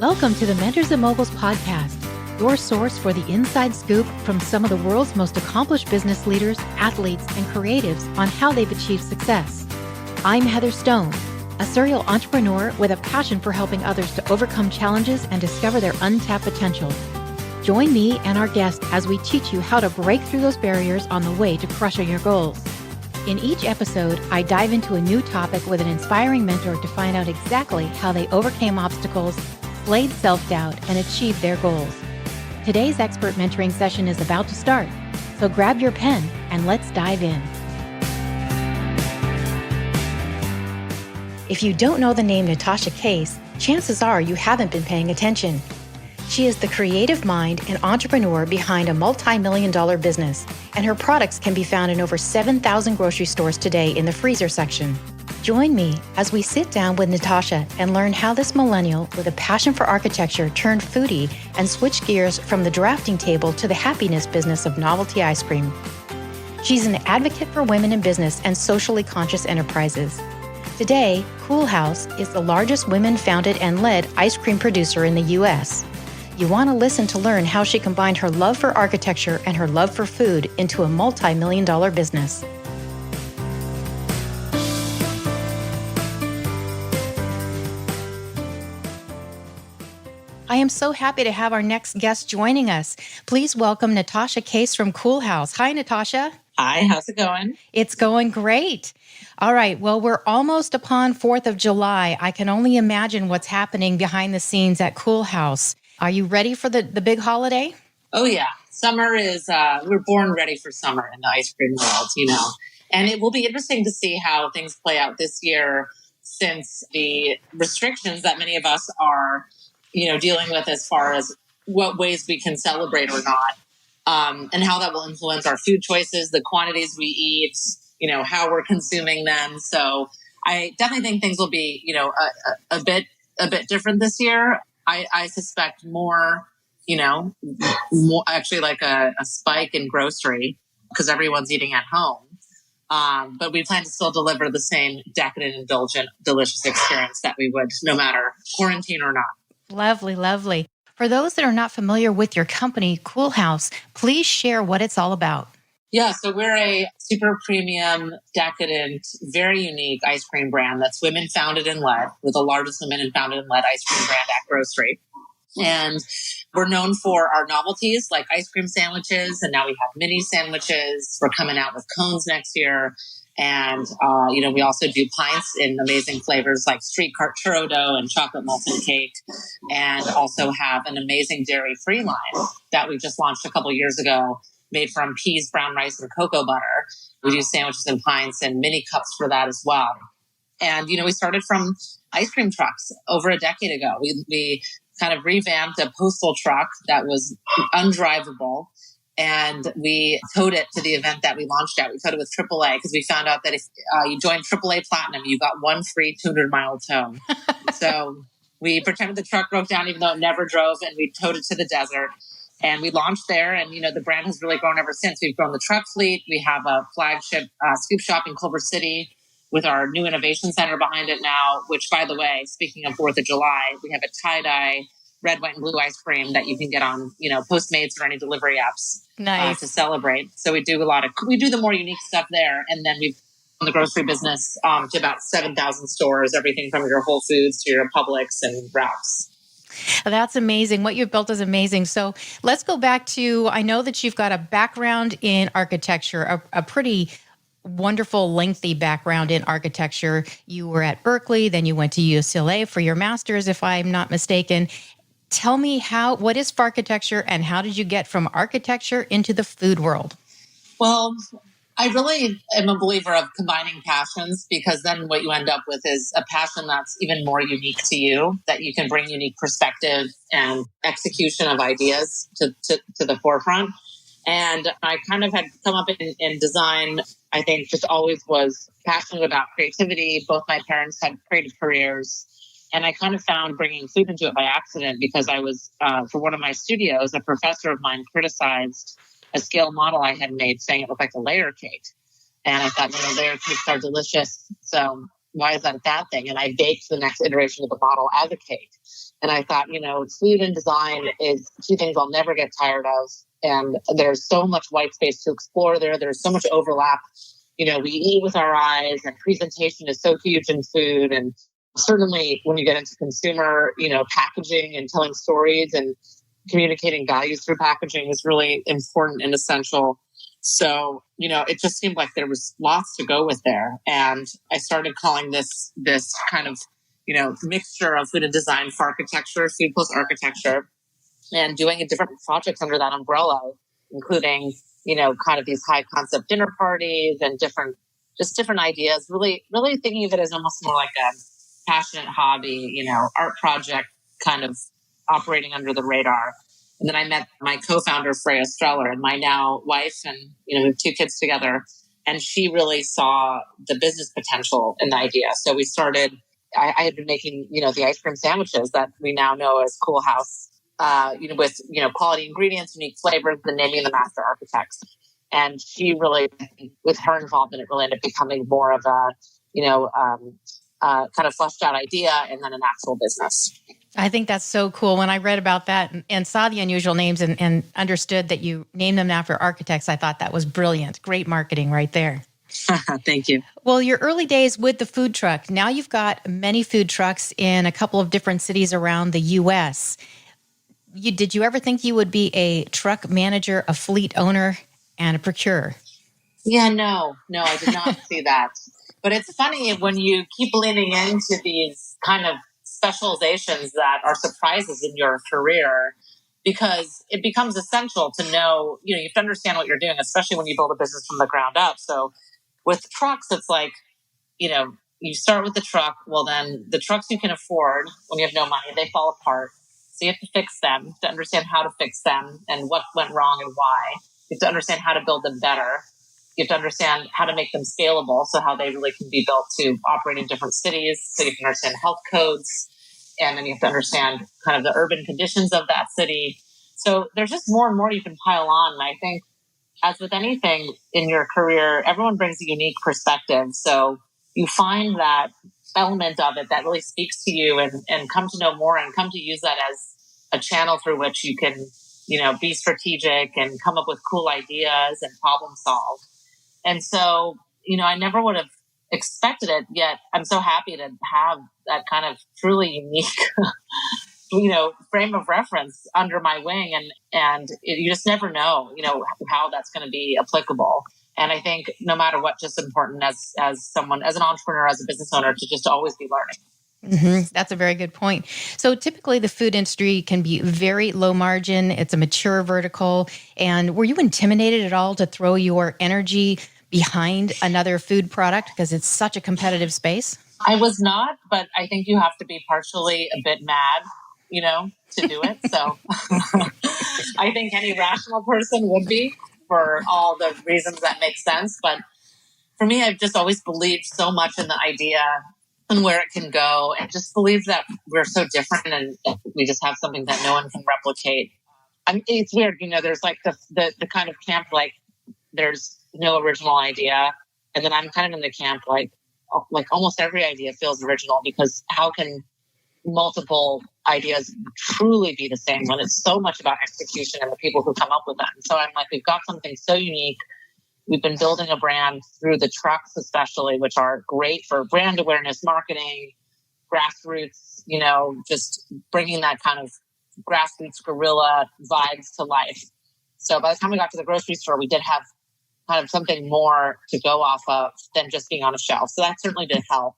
Welcome to the Mentors and Moguls podcast, your source for the inside scoop from some of the world's most accomplished business leaders, athletes, and creatives on how they've achieved success. I'm Heather Stone, a serial entrepreneur with a passion for helping others to overcome challenges and discover their untapped potential. Join me and our guests as we teach you how to break through those barriers on the way to crushing your goals. In each episode, I dive into a new topic with an inspiring mentor to find out exactly how they overcame obstacles, slayed self-doubt, and achieved their goals. Today's expert mentoring session is about to start, so grab your pen and let's dive in. If you don't know the name Natasha Case, chances are you haven't been paying attention. She is the creative mind and entrepreneur behind a multi-million-dollar business, and her products can be found in over 7,000 grocery stores today in the freezer section. Join me as we sit down with Natasha and learn how this millennial with a passion for architecture turned foodie and switched gears from the drafting table to the happiness business of novelty ice cream. She's an advocate for women in business and socially conscious enterprises. Today, Coolhaus is the largest women-founded and led ice cream producer in the U.S. You want to listen to learn how she combined her love for architecture and her love for food into a multi-million-dollar business. I am so happy to have our next guest joining us. Please welcome Natasha Case from Coolhaus. Hi, Natasha. Hi, how's it going? It's going great. All right. Well, we're almost upon 4th of July. I can only imagine what's happening behind the scenes at Coolhaus. Are you ready for the big holiday? Oh, yeah. Summer is, we're born ready for summer in the ice cream world, And it will be interesting to see how things play out this year since the restrictions that many of us are dealing with as far as what ways we can celebrate or not, and how that will influence our food choices, the quantities we eat, how we're consuming them. So I definitely think things will be, a bit different this year. I suspect more actually like a spike in grocery because everyone's eating at home. But we plan to still deliver the same decadent, indulgent, delicious experience that we would no matter quarantine or not. Lovely, lovely. For those that are not familiar with your company, Coolhaus, please share what it's all about. Yeah, so we're a super premium, decadent, very unique ice cream brand that's women-founded and led. We're the largest women-founded and led ice cream brand at grocery. And we're known for our novelties like ice cream sandwiches, and now we have mini sandwiches. We're coming out with cones next year. And, we also do pints in amazing flavors like street cart churro dough and chocolate molten cake, and also have an amazing dairy-free line that we just launched a couple years ago, made from peas, brown rice, and cocoa butter. We do sandwiches and pints and mini cups for that as well. And, we started from ice cream trucks over a decade ago. We kind of revamped a postal truck that was undrivable. And we towed it to the event that we launched at. We towed it with AAA because we found out that if you joined AAA Platinum, you got one free 200-mile tow. So we pretended the truck broke down even though it never drove, and we towed it to the desert. And we launched there, and the brand has really grown ever since. We've grown the truck fleet. We have a flagship scoop shop in Culver City with our new innovation center behind it now, which, by the way, speaking of 4th of July, we have a tie-dye red, white, and blue ice cream that you can get on, Postmates or any delivery apps. Nice. To celebrate. So we do the more unique stuff there. And then we've done the grocery business to about 7,000 stores, everything from your Whole Foods to your Publix and Ralph's. That's amazing. What you've built is amazing. So let's go back to, I know that you've got a background in architecture, a pretty wonderful, lengthy background in architecture. You were at Berkeley, then you went to UCLA for your master's, if I'm not mistaken. Tell me what is architecture and how did you get from architecture into the food world? Well, I really am a believer of combining passions, because then what you end up with is a passion that's even more unique to you, that you can bring unique perspective and execution of ideas to the forefront. And I kind of had come up in design. I think just always was passionate about creativity. Both my parents had creative careers. And I kind of found bringing food into it by accident because I was, for one of my studios, a professor of mine criticized a scale model I had made saying it looked like a layer cake. And I thought, layer cakes are delicious. So why is that a bad thing? And I baked the next iteration of the model as a cake. And I thought, food and design is two things I'll never get tired of. And there's so much white space to explore there. There's so much overlap. We eat with our eyes, and presentation is so huge in food. And certainly when you get into consumer, packaging and telling stories and communicating values through packaging is really important and essential. So, it just seemed like there was lots to go with there. And I started calling this kind of, mixture of food and design for architecture, food plus architecture, and doing different projects under that umbrella, including, kind of these high concept dinner parties and different ideas, really, really thinking of it as almost more like a passionate hobby, art project kind of operating under the radar. And then I met my co-founder, Freya Streller, and my now wife, and, we have 2 kids together. And she really saw the business potential in the idea. So we started, I had been making, the ice cream sandwiches that we now know as Coolhaus, with, quality ingredients, unique flavors, and naming them after architects. And she really, with her involvement, it really ended up becoming more of a, kind of fleshed out idea and then an actual business. I think that's so cool. When I read about that and saw the unusual names and understood that you named them after architects, I thought that was brilliant. Great marketing right there. Thank you. Well, your early days with the food truck, now you've got many food trucks in a couple of different cities around the U.S. Did you ever think you would be a truck manager, a fleet owner, and a procurer? Yeah, no, I did not see that. But it's funny when you keep leaning into these kind of specializations that are surprises in your career, because it becomes essential to know, you have to understand what you're doing, especially when you build a business from the ground up. So with trucks, it's like, you start with the truck. Well, then the trucks you can afford when you have no money, they fall apart. So you have to fix them, to understand how to fix them and what went wrong and why. You have to understand how to build them better. You have to understand how to make them scalable, so how they really can be built to operate in different cities. So you can understand health codes, and then you have to understand kind of the urban conditions of that city. So there's just more and more you can pile on. And I think, as with anything in your career, everyone brings a unique perspective. So you find that element of it that really speaks to you, and come to know more and come to use that as a channel through which you can, be strategic and come up with cool ideas and problem solve. And so, I never would have expected it, yet I'm so happy to have that kind of truly unique, frame of reference under my wing. And you just never know, how that's going to be applicable. And I think no matter what, just important as someone, as an entrepreneur, as a business owner, to just always be learning. Mm-hmm. That's a very good point. So typically the food industry can be very low margin. It's a mature vertical. And were you intimidated at all to throw your energy behind another food product because it's such a competitive space? I was not, but I think you have to be partially a bit mad, to do it. So I think any rational person would be, for all the reasons that make sense. But for me, I've just always believed so much in the idea and where it can go, and just believe that we're so different and we just have something that no one can replicate. It's weird, there's like the kind of camp, like there's no original idea. And then I'm kind of in the camp, like almost every idea feels original, because how can multiple ideas truly be the same when it's so much about execution and the people who come up with them? So I'm like, we've got something so unique. We've been building a brand through the trucks, especially, which are great for brand awareness, marketing, grassroots, just bringing that kind of grassroots guerrilla vibes to life. So by the time we got to the grocery store, we did have kind of something more to go off of than just being on a shelf. So that certainly did help.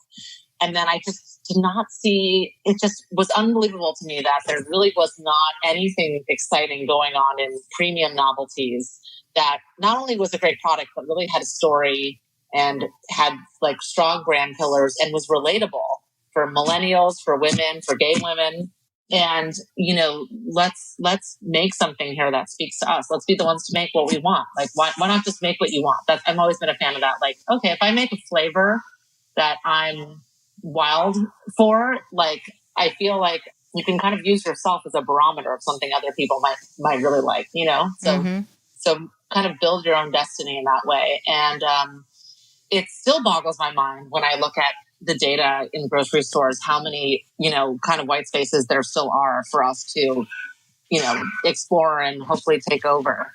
And then I just did not see, it just was unbelievable to me that there really was not anything exciting going on in premium novelties that not only was a great product, but really had a story and had like strong brand pillars and was relatable for millennials, for women, for gay women. And, let's make something here that speaks to us. Let's be the ones to make what we want. Like, why not just make what you want? I've always been a fan of that. Like, okay, if I make a flavor that I'm wild for, like, I feel like you can kind of use yourself as a barometer of something other people might really like, So kind of build your own destiny in that way. And, it still boggles my mind when I look at the data in grocery stores, how many, kind of white spaces there still are for us to, explore and hopefully take over.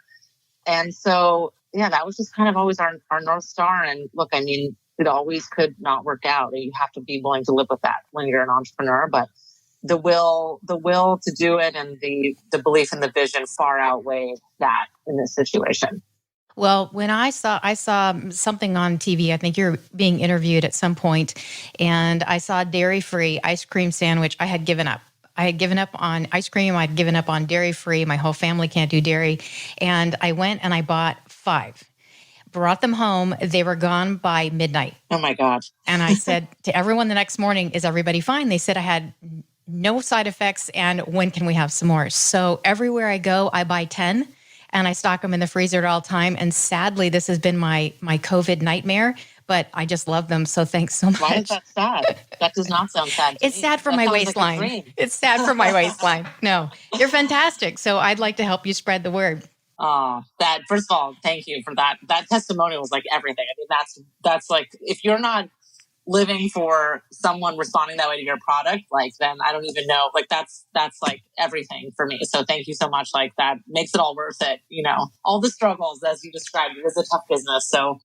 And so, yeah, that was just kind of always our North Star. And look, I mean, it always could not work out. You have to be willing to live with that when you're an entrepreneur, but the will to do it and the belief in the vision far outweighed that in this situation. Well, when I saw something on TV, I think you're being interviewed at some point, and I saw dairy-free ice cream sandwich. I had given up. I had given up on ice cream. I'd given up on dairy-free. My whole family can't do dairy. And I went and I bought 5, brought them home. They were gone by midnight. Oh my God. And I said to everyone the next morning, is everybody fine? They said I had no side effects, and when can we have some more? So everywhere I go, I buy 10. And I stock them in the freezer at all time. And sadly, this has been my COVID nightmare, but I just love them. So thanks so much. Why is that sad? That does not sound sad to It's me. sad for That my sounds waistline. like a dream. It's sad for my waistline. No, they're fantastic. So I'd like to help you spread the word. That, first of all, thank you for that. That testimonial was like everything. I mean, that's like, if you're not living for someone responding that way to your product, like, then I don't even know, like, that's like everything for me. So thank you so much. Like, that makes it all worth it. All the struggles as you described, it is a tough business. So,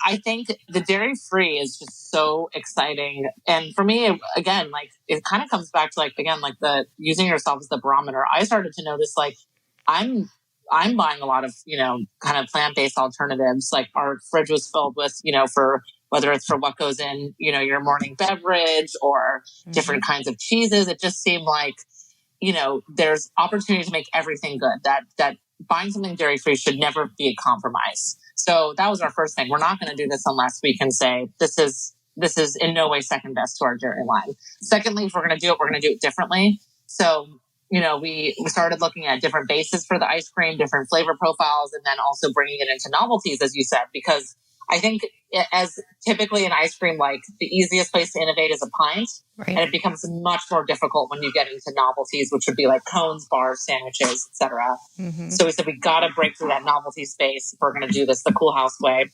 I think the dairy free is just so exciting. And for me, again, like, it kind of comes back to like, again, like the using yourself as the barometer. I started to notice, like, I'm buying a lot of, kind of plant-based alternatives. Like, our fridge was filled with, for whether it's for what goes in, your morning beverage or different kinds of cheeses. It just seemed like, there's opportunity to make everything good. That buying something dairy-free should never be a compromise. So that was our first thing. We're not going to do this unless we can say this is in no way second best to our dairy line. Secondly, if we're going to do it, we're going to do it differently. So, we started looking at different bases for the ice cream, different flavor profiles, and then also bringing it into novelties, as you said, because I think as typically in ice cream, like, the easiest place to innovate is a pint. Right. And it becomes much more difficult when you get into novelties, which would be like cones, bars, sandwiches, etc. Mm-hmm. So we said, we got to break through that novelty space if we're going to do this the Coolhaus way.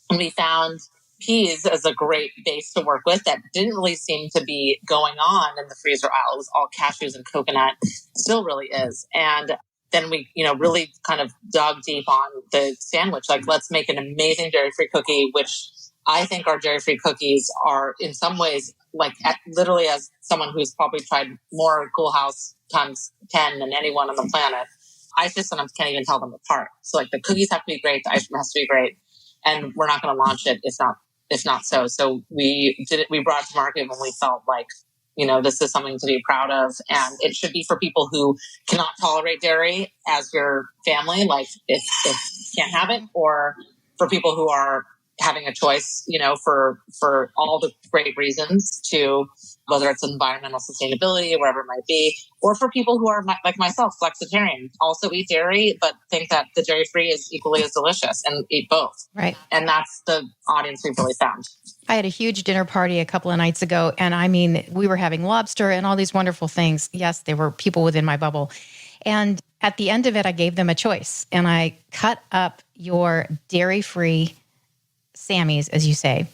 And we found peas as a great base to work with that didn't really seem to be going on in the freezer aisle. It was all cashews and coconut, still really is. And then we, really kind of dug deep on the sandwich. Like, let's make an amazing dairy-free cookie, which I think our dairy-free cookies are in some ways, like, literally, as someone who's probably tried more Coolhaus times 10 than anyone on the planet, I just sometimes can't even tell them apart. So, like, the cookies have to be great, the ice cream has to be great, and we're not going to launch it if not so. So we did it. We brought it to market when we felt like, this is something to be proud of. And it should be for people who cannot tolerate dairy as your family, like, if you can't have it, or for people who are having a choice, for all the great reasons, to whether it's environmental sustainability, whatever it might be, or for people who are like myself, flexitarian, also eat dairy, but think that the dairy free is equally as delicious and eat both. Right. And that's the audience we've really found. I had a huge dinner party a couple of nights ago, and I mean, we were having lobster and all these wonderful things. Yes, there were people within my bubble. And at the end of it, I gave them a choice, and I cut up your dairy-free Sammys, as you say,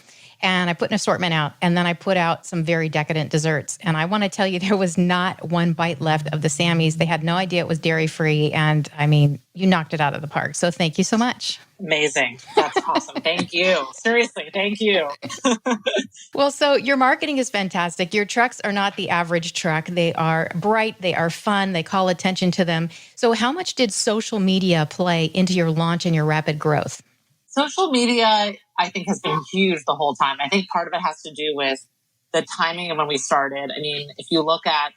and I put an assortment out, and then I put out some very decadent desserts. And I want to tell you, there was not one bite left of the Sammys. They had no idea it was dairy-free, and I mean, you knocked it out of the park. So thank you so much. Amazing. That's awesome. Thank you. Seriously, thank you. Well, so your marketing is fantastic. Your trucks are not the average truck. They are bright. They are fun. They call attention to them. So how much did social media play into your launch and your rapid growth? Social media, I think, has been huge the whole time. I think part of it has to do with the timing of when we started. I mean, if you look at,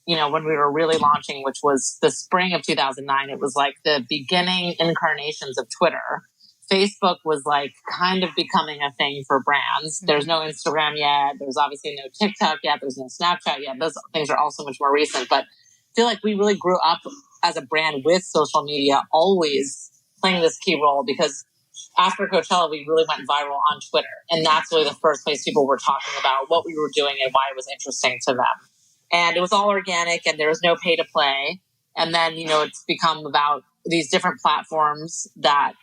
when we were really launching, which was the spring of 2009, it was like the beginning incarnations of Twitter. Facebook was like kind of becoming a thing for brands. There's no Instagram yet. There's obviously no TikTok yet. There's no Snapchat yet. Those things are all so much more recent. But I feel like we really grew up as a brand with social media always playing this key role, because after Coachella, we really went viral on Twitter. And that's really the first place people were talking about what we were doing and why it was interesting to them. And it was all organic, and there was no pay to play. And then, it's become about these different platforms that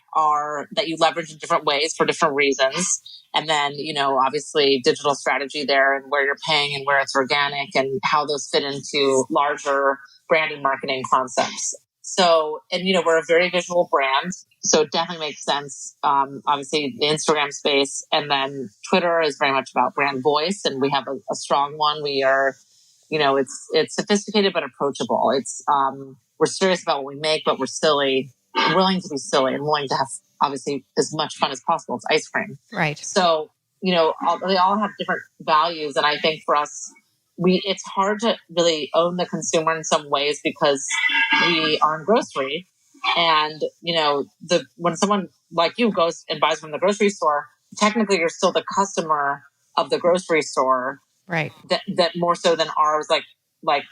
you leverage in different ways for different reasons. And then, obviously digital strategy there and where you're paying and where it's organic and how those fit into larger brand and marketing concepts. So, and, we're a very visual brand, so it definitely makes sense. Obviously the Instagram space, and then Twitter is very much about brand voice. And we have a strong one. We are, it's sophisticated, but approachable. It's, we're serious about what we make, but we're willing to be silly and willing to have obviously as much fun as possible. It's ice cream. Right. So, they all have different values. And I think for us, it's hard to really own the consumer in some ways because we are in grocery. And, when someone like you goes and buys from the grocery store, technically you're still the customer of the grocery store. Right. That more so than ours,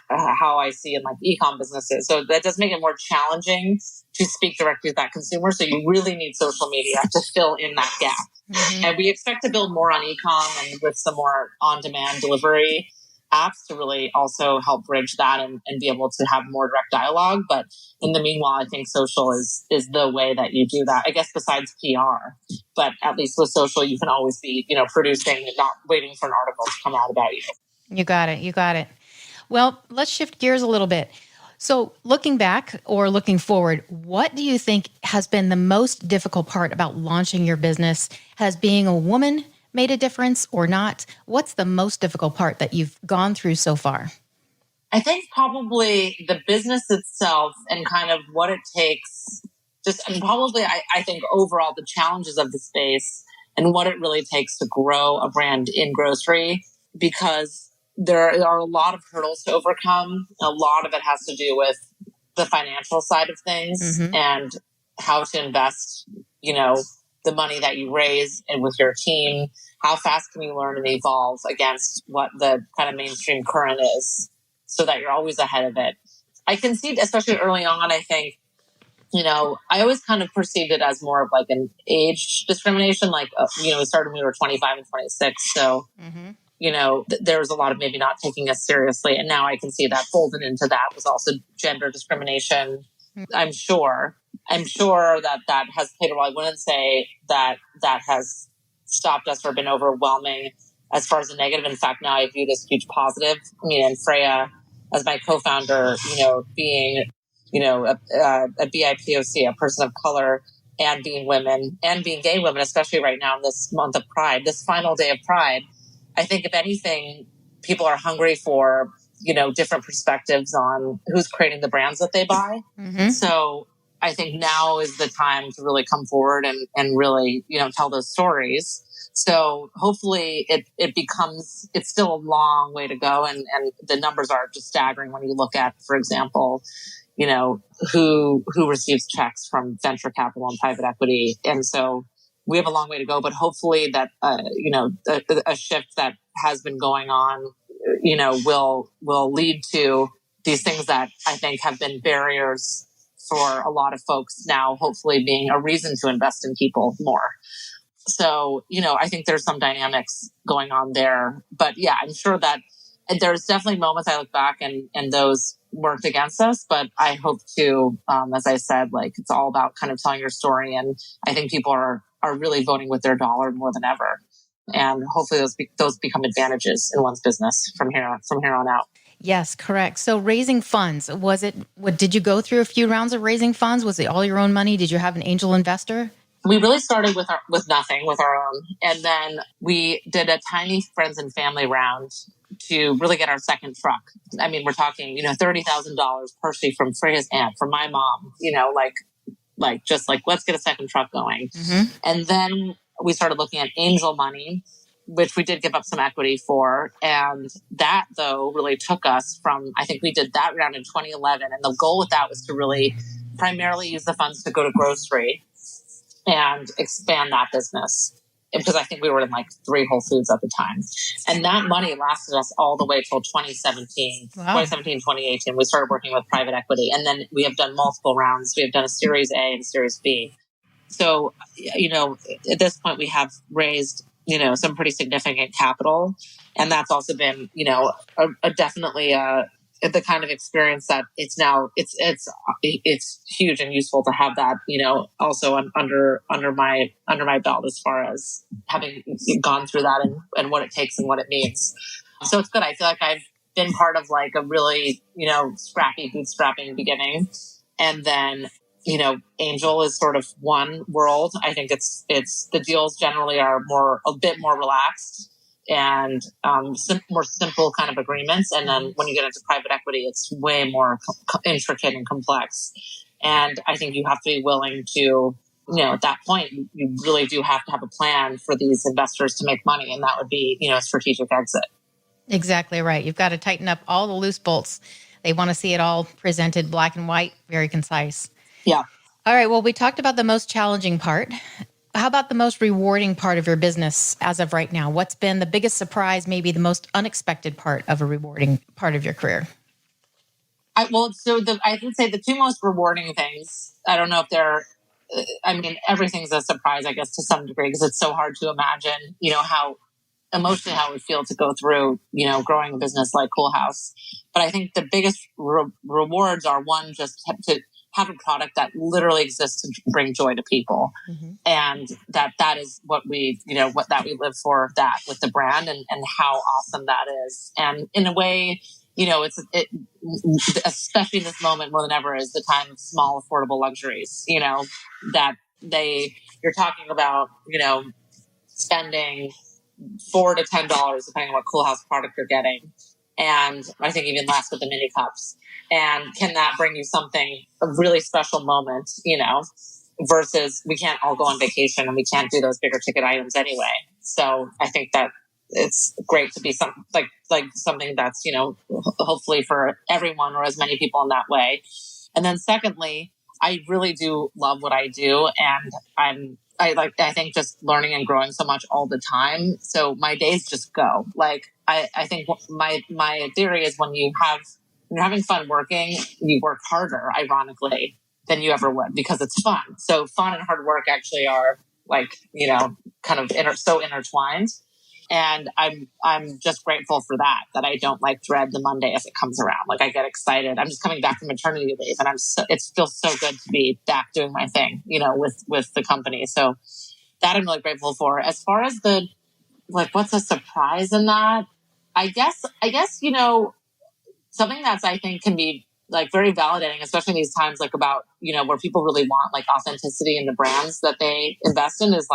how I see in e-com businesses. So that does make it more challenging to speak directly to that consumer. So you really need social media to fill in that gap. Mm-hmm. And we expect to build more on e-com and with some more on-demand delivery apps to really also help bridge that and be able to have more direct dialogue. But in the meanwhile, I think social is the way that you do that, I guess, besides PR. But at least with social, you can always be, producing and not waiting for an article to come out about you. You got it. Well, let's shift gears a little bit. So looking back or looking forward, what do you think has been the most difficult part about launching your business? Has being a woman made a difference or not? What's the most difficult part that you've gone through so far? I think probably the business itself and kind of what it takes. I think overall the challenges of the space and what it really takes to grow a brand in grocery, because there are a lot of hurdles to overcome. A lot of it has to do with the financial side of things and how to invest, the money that you raise and with your team. How fast can you learn and evolve against what the kind of mainstream current is so that you're always ahead of it? I can see, especially early on, I think, I always kind of perceived it as more of an age discrimination. We started when we were 25 and 26. So, there was a lot of maybe not taking us seriously. And now I can see that folded into that was also gender discrimination. I'm sure that has played a role. I wouldn't say that has stopped us or been overwhelming as far as a negative. In fact, now I view this huge positive. I mean, and Freya, as my co-founder, being, a BIPOC, a person of color, and being women and being gay women, especially right now in this month of Pride, this final day of Pride, I think if anything, people are hungry for, different perspectives on who's creating the brands that they buy. So I think now is the time to really come forward and really, tell those stories. So hopefully it's still a long way to go. And the numbers are just staggering when you look at, for example, who receives checks from venture capital and private equity. And so we have a long way to go, but hopefully that, a shift that has been going on, will lead to these things that I think have been barriers for a lot of folks now, hopefully being a reason to invest in people more. So, I think there's some dynamics going on there, but yeah, I'm sure that there's definitely moments I look back and those worked against us, but I hope to, as I said, it's all about kind of telling your story. And I think people are really voting with their dollar more than ever. And hopefully those become advantages in one's business from here on out. Yes, correct. So raising funds, did you go through a few rounds of raising funds? Was it all your own money? Did you have an angel investor? We really started with nothing, with our own. And then we did a tiny friends and family round to really get our second truck. I mean, we're talking, $30,000 personally from Freya's aunt, from my mom, let's get a second truck going. And then we started looking at angel money, which we did give up some equity for. And that, though, really took us from, I think we did that round in 2011. And the goal with that was to really primarily use the funds to go to grocery and expand that business. Because I think we were in 3 Whole Foods at the time. And that money lasted us all the way till 2017. Wow. 2017, 2018. We started working with private equity. And then we have done multiple rounds. We have done a Series A and a Series B. So, at this point, we have raised, some pretty significant capital. And that's also been, definitely a the kind of experience that it's now, it's huge and useful to have that, also under my belt as far as having gone through that and what it takes and what it means. So it's good. I feel like I've been part of like a really, scrappy, bootstrapping beginning. And then, Angel is sort of one world. I think it's the deals generally are a bit more relaxed and more simple kind of agreements. And then when you get into private equity, it's way more intricate and complex. And I think you have to be willing to, at that point, you really do have to have a plan for these investors to make money. And that would be, a strategic exit. Exactly right. You've got to tighten up all the loose bolts. They want to see it all presented black and white, very concise. Yeah. All right. Well, we talked about the most challenging part. How about the most rewarding part of your business as of right now? What's been the biggest surprise, maybe the most unexpected part of a rewarding part of your career? I would say the two most rewarding things, I don't know if they're, everything's a surprise, I guess, to some degree, because it's so hard to imagine, how emotionally how it would feel to go through, growing a business like Coolhaus. But I think the biggest rewards are, one, just to have a product that literally exists to bring joy to people. Mm-hmm. And that is what we live for, that with the brand and how awesome that is. And in a way, especially in this moment more than ever, is the time of small, affordable luxuries, that you're talking about, spending $4 to $10 depending on what Coolhaus product you're getting, and I think even less with the mini cups. And can that bring you a really special moment, versus we can't all go on vacation and we can't do those bigger ticket items anyway. So I think that it's great to be something that's, hopefully for everyone or as many people in that way. And then secondly, I really do love what I do, and I think just learning and growing so much all the time. So my days just go. Like, I think my theory is when you're having fun working, you work harder, ironically, than you ever would, because it's fun. So fun and hard work actually are kind of so intertwined. And I'm just grateful for that I don't dread the Monday as it comes around. Like, I get excited. I'm just coming back from maternity leave, and it feels so good to be back doing my thing, with the company. So that I'm really grateful for. As far as what's a surprise in that? I guess, something that's, I think, can be very validating, especially in these times, about, where people really want authenticity in the brands that they invest in, is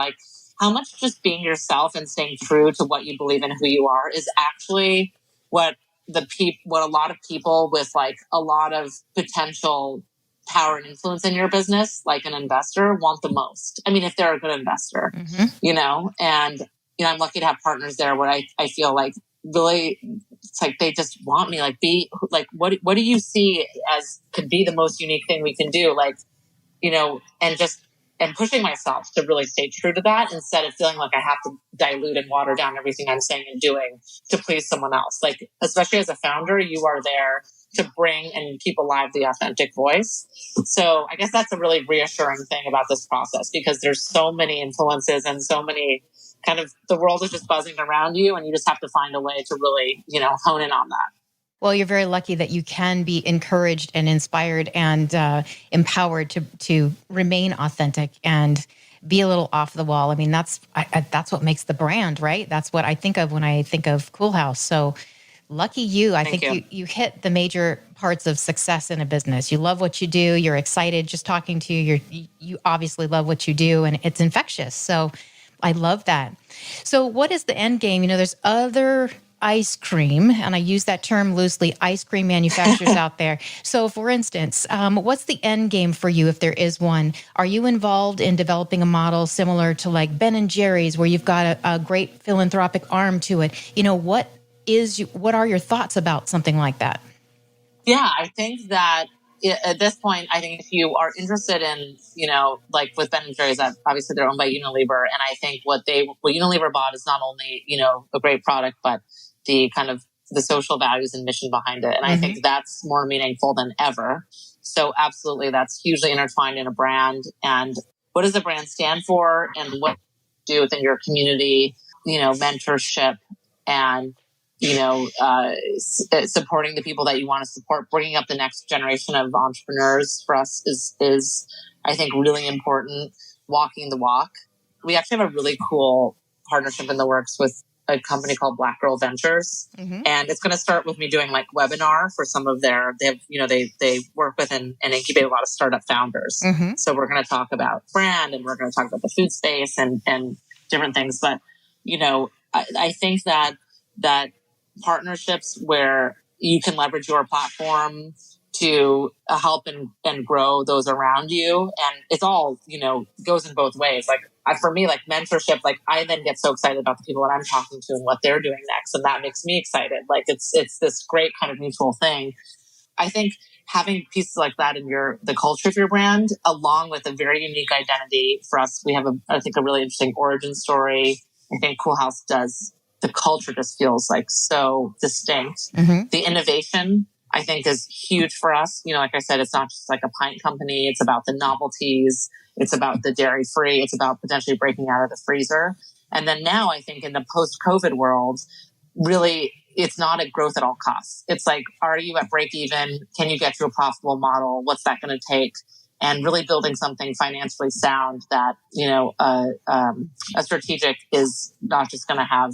how much just being yourself and staying true to what you believe in, who you are, is actually what a lot of people with a lot of potential power and influence in your business, like an investor, want the most. I mean, if they're a good investor, mm-hmm. And I'm lucky to have partners there where I feel really, it's they just want me what do you see as could be the most unique thing we can do, and pushing myself to really stay true to that, instead of feeling like I have to dilute and water down everything I'm saying and doing to please someone else. Especially as a founder, you are there to bring and keep alive the authentic voice. So I guess that's a really reassuring thing about this process, because there's so many influences and so many the world is just buzzing around you, and you just have to find a way to really, hone in on that. Well, you're very lucky that you can be encouraged and inspired and empowered to remain authentic and be a little off the wall. I mean, that's what makes the brand, right? That's what I think of when I think of Coolhaus. So lucky you. I think you hit the major parts of success in a business. You love what you do. You're excited just talking to you. You obviously love what you do, and it's infectious. So I love that. So what is the end game? There's other ice cream, and I use that term loosely, ice cream manufacturers out there. So for instance, what's the end game for you if there is one? Are you involved in developing a model similar to Ben and Jerry's, where you've got a great philanthropic arm to it? What are your thoughts about something like that? Yeah, I think that at this point, I think if you are interested in, with Ben and Jerry's, obviously they're owned by Unilever. And I think what Unilever bought is not only, a great product, but the the social values and mission behind it. And mm-hmm. I think that's more meaningful than ever. So absolutely, that's hugely intertwined in a brand. And what does the brand stand for, and what do within your community, mentorship and supporting the people that you want to support, bringing up the next generation of entrepreneurs for us is I think really important. Walking the walk. We actually have a really cool partnership in the works with a company called Black Girl Ventures. Mm-hmm. And it's going to start with me doing like webinar for some of they work with and incubate a lot of startup founders. Mm-hmm. So we're going to talk about brand and we're going to talk about the food space and different things. But, I think that partnerships where you can leverage your platform to help and grow those around you. And it's all, goes in both ways. Like for me, like mentorship, like I then get so excited about the people that I'm talking to and what they're doing next. And that makes me excited. Like it's this great kind of mutual thing. I think having pieces like that in the culture of your brand, along with a very unique identity for us, we have I think a really interesting origin story. I think Coolhaus does. The culture just feels like so distinct. Mm-hmm. The innovation, I think, is huge for us. Like I said, it's not just like a pint company. It's about the novelties. It's about the dairy free. It's about potentially breaking out of the freezer. And then now I think in the post-COVID world, really, it's not a growth at all costs. It's like, are you at break even? Can you get to a profitable model? What's that going to take? And really building something financially sound that, a strategic is not just going to have,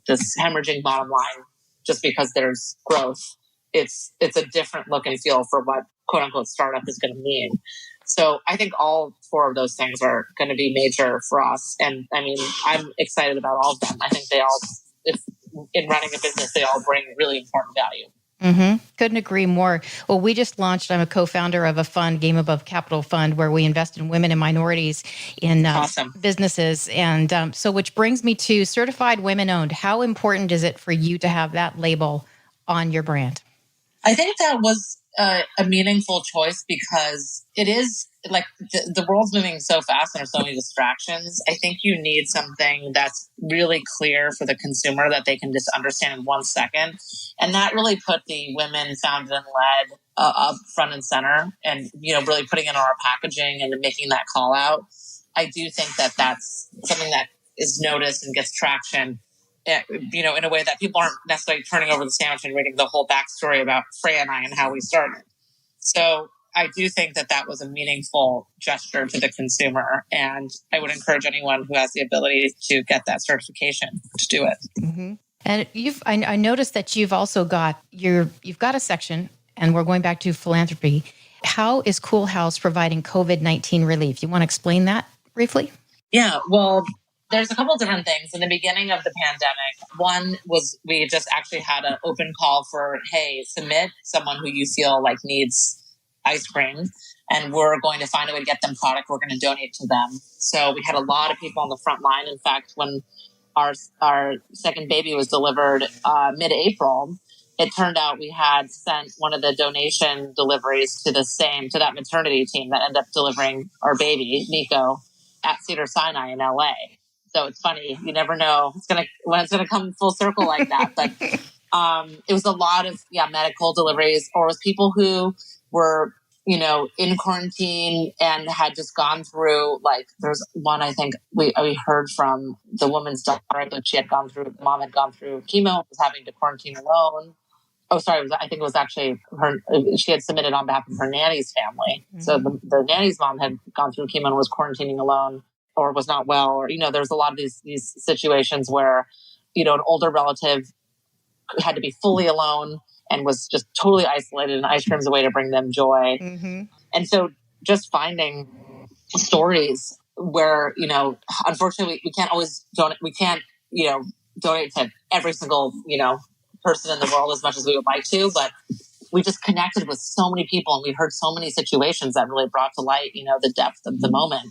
this hemorrhaging bottom line just because there's growth. It's a different look and feel for what quote unquote startup is going to mean. So I think all four of those things are going to be major for us. And I mean, I'm excited about all of them. I think in running a business, they all bring really important value. Mm-hmm. Couldn't agree more. Well, we just launched, I'm a co-founder of a fund, Game Above Capital Fund, where we invest in women and minorities in Awesome. businesses. And so which brings me to certified women owned. How important is it for you to have that label on your brand? I think that was a meaningful choice because it is like the world's moving so fast and there's so many distractions. I think you need something that's really clear for the consumer that they can just understand in 1 second. And that really put the women founded and led up front and center and, really putting in our packaging and making that call out. I do think that that's something that is noticed and gets traction, in a way that people aren't necessarily turning over the sandwich and reading the whole backstory about Freya and I and how we started. So I do think that was a meaningful gesture to the consumer. And I would encourage anyone who has the ability to get that certification to do it. Mm-hmm. And I noticed that you've also got you've got a section, and we're going back to philanthropy. How is Coolhaus providing COVID-19 relief? You want to explain that briefly? Yeah, well, there's a couple of different things. In the beginning of the pandemic, one was we just actually had an open call for, hey, submit someone who you feel like needs ice cream, and we're going to find a way to get them product. We're going to donate to them. So we had a lot of people on the front line. In fact, when our second baby was delivered mid-April, it turned out we had sent one of the donation deliveries to that maternity team that ended up delivering our baby, Nico, at Cedar Sinai in LA. So it's funny. You never know when it's gonna come full circle like that. But it was a lot of medical deliveries, or it was people who were in quarantine and had just gone through, like, there's one I think we heard from the woman's daughter that mom had gone through chemo, was having to quarantine alone. Oh, sorry. I think it was actually she had submitted on behalf of her nanny's family. Mm-hmm. So the nanny's mom had gone through chemo and was quarantining alone, or was not well, or, there's a lot of these situations where, an older relative had to be fully alone and was just totally isolated, and ice cream is a way to bring them joy. Mm-hmm. And so just finding stories where, unfortunately we can't always donate. We can't, donate to every single, person in the world as much as we would like to, but we just connected with so many people and we heard so many situations that really brought to light, the depth of the moment,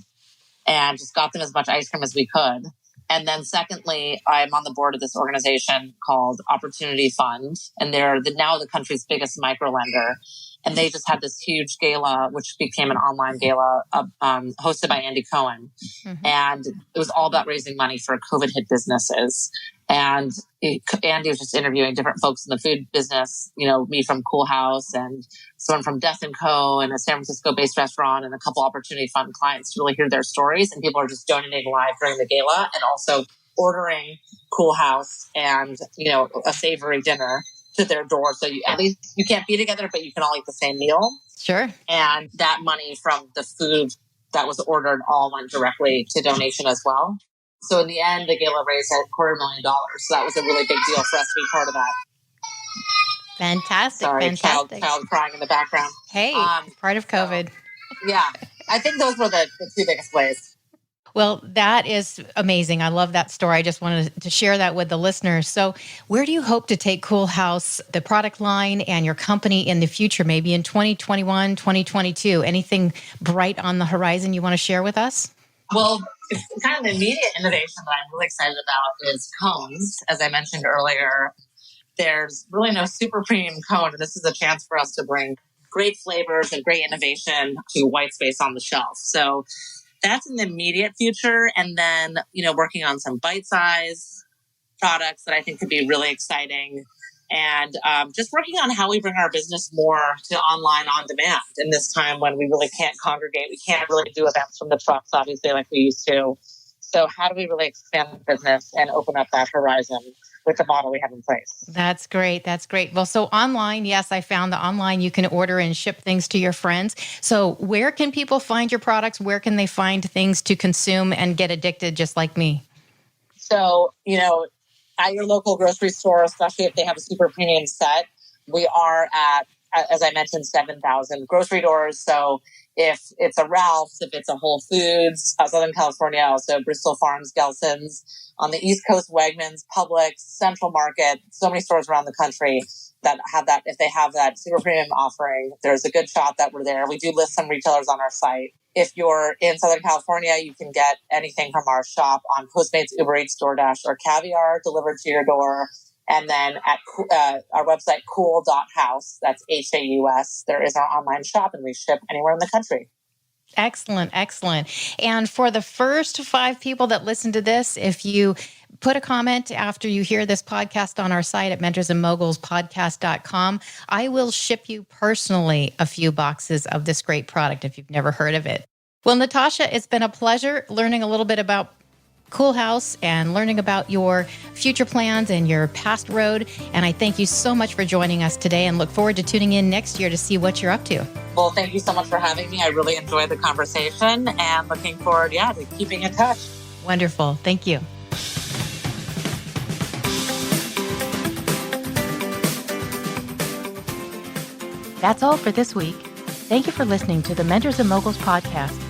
and just got them as much ice cream as we could. And then secondly, I'm on the board of this organization called Opportunity Fund, and they're now the country's biggest microlender. And they just had this huge gala, which became an online gala hosted by Andy Cohen. Mm-hmm. And it was all about raising money for COVID hit businesses. And Andy was just interviewing different folks in the food business, me from Coolhaus and someone from Death & Co. and a San Francisco-based restaurant and a couple Opportunity Fund clients to really hear their stories. And people are just donating live during the gala and also ordering Coolhaus and, a savory dinner to their door. So at least you can't be together, but you can all eat the same meal. Sure. And that money from the food that was ordered all went directly to donation as well. So in the end, the gala raised $250,000. So that was a really big deal for us to be part of that. Fantastic. Sorry, Fantastic. child crying in the background. Hey, it's part of COVID. So, yeah, I think those were the two biggest ways. Well, that is amazing. I love that story. I just wanted to share that with the listeners. So where do you hope to take Coolhaus, the product line, and your company in the future, maybe in 2021, 2022? Anything bright on the horizon you want to share with us? Well, it's kind of the immediate innovation that I'm really excited about is cones. As I mentioned earlier, there's really no super premium cone, and this is a chance for us to bring great flavors and great innovation to white space on the shelf. So that's in the immediate future. And then, working on some bite-size products that I think could be really exciting. And just working on how we bring our business more to online on demand in this time when we really can't congregate. We can't really do events from the trucks, obviously, like we used to. So how do we really expand the business and open up that horizon with the model we have in place? That's great. That's great. Well, so online, yes, I found that online you can order and ship things to your friends. So where can people find your products? Where can they find things to consume and get addicted just like me? So, at your local grocery store, especially if they have a super premium set, we are at, as I mentioned, 7,000 grocery doors. So if it's a Ralph's, if it's a Whole Foods, Southern California, also Bristol Farms, Gelson's, on the East Coast, Wegmans, Publix, Central Market, so many stores around the country that have that. If they have that super premium offering, there's a good shot that we're there. We do list some retailers on our site. If you're in Southern California, you can get anything from our shop on Postmates, Uber Eats, DoorDash, or Caviar delivered to your door. And then at our website, cool.house, that's HAUS, there is our online shop, and we ship anywhere in the country. Excellent, excellent. And for the first 5 people that listen to this, if you put a comment after you hear this podcast on our site at mentorsandmogulspodcast.com, I will ship you personally a few boxes of this great product if you've never heard of it. Well, Natasha, it's been a pleasure learning a little bit about Coolhaus and learning about your future plans and your past road. And I thank you so much for joining us today and look forward to tuning in next year to see what you're up to. Well, thank you so much for having me. I really enjoyed the conversation and looking forward, to keeping in touch. Wonderful. Thank you. That's all for this week. Thank you for listening to the Mentors and Moguls podcast.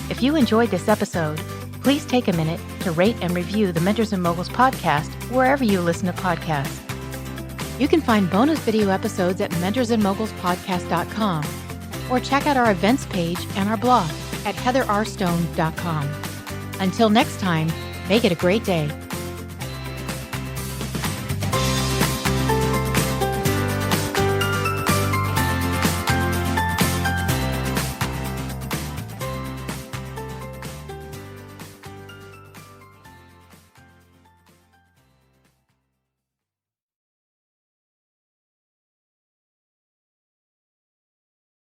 If you enjoyed this episode, please take a minute to rate and review the Mentors and Moguls podcast wherever you listen to podcasts. You can find bonus video episodes at mentorsandmogulspodcast.com or check out our events page and our blog at heatherrstone.com. Until next time, make it a great day.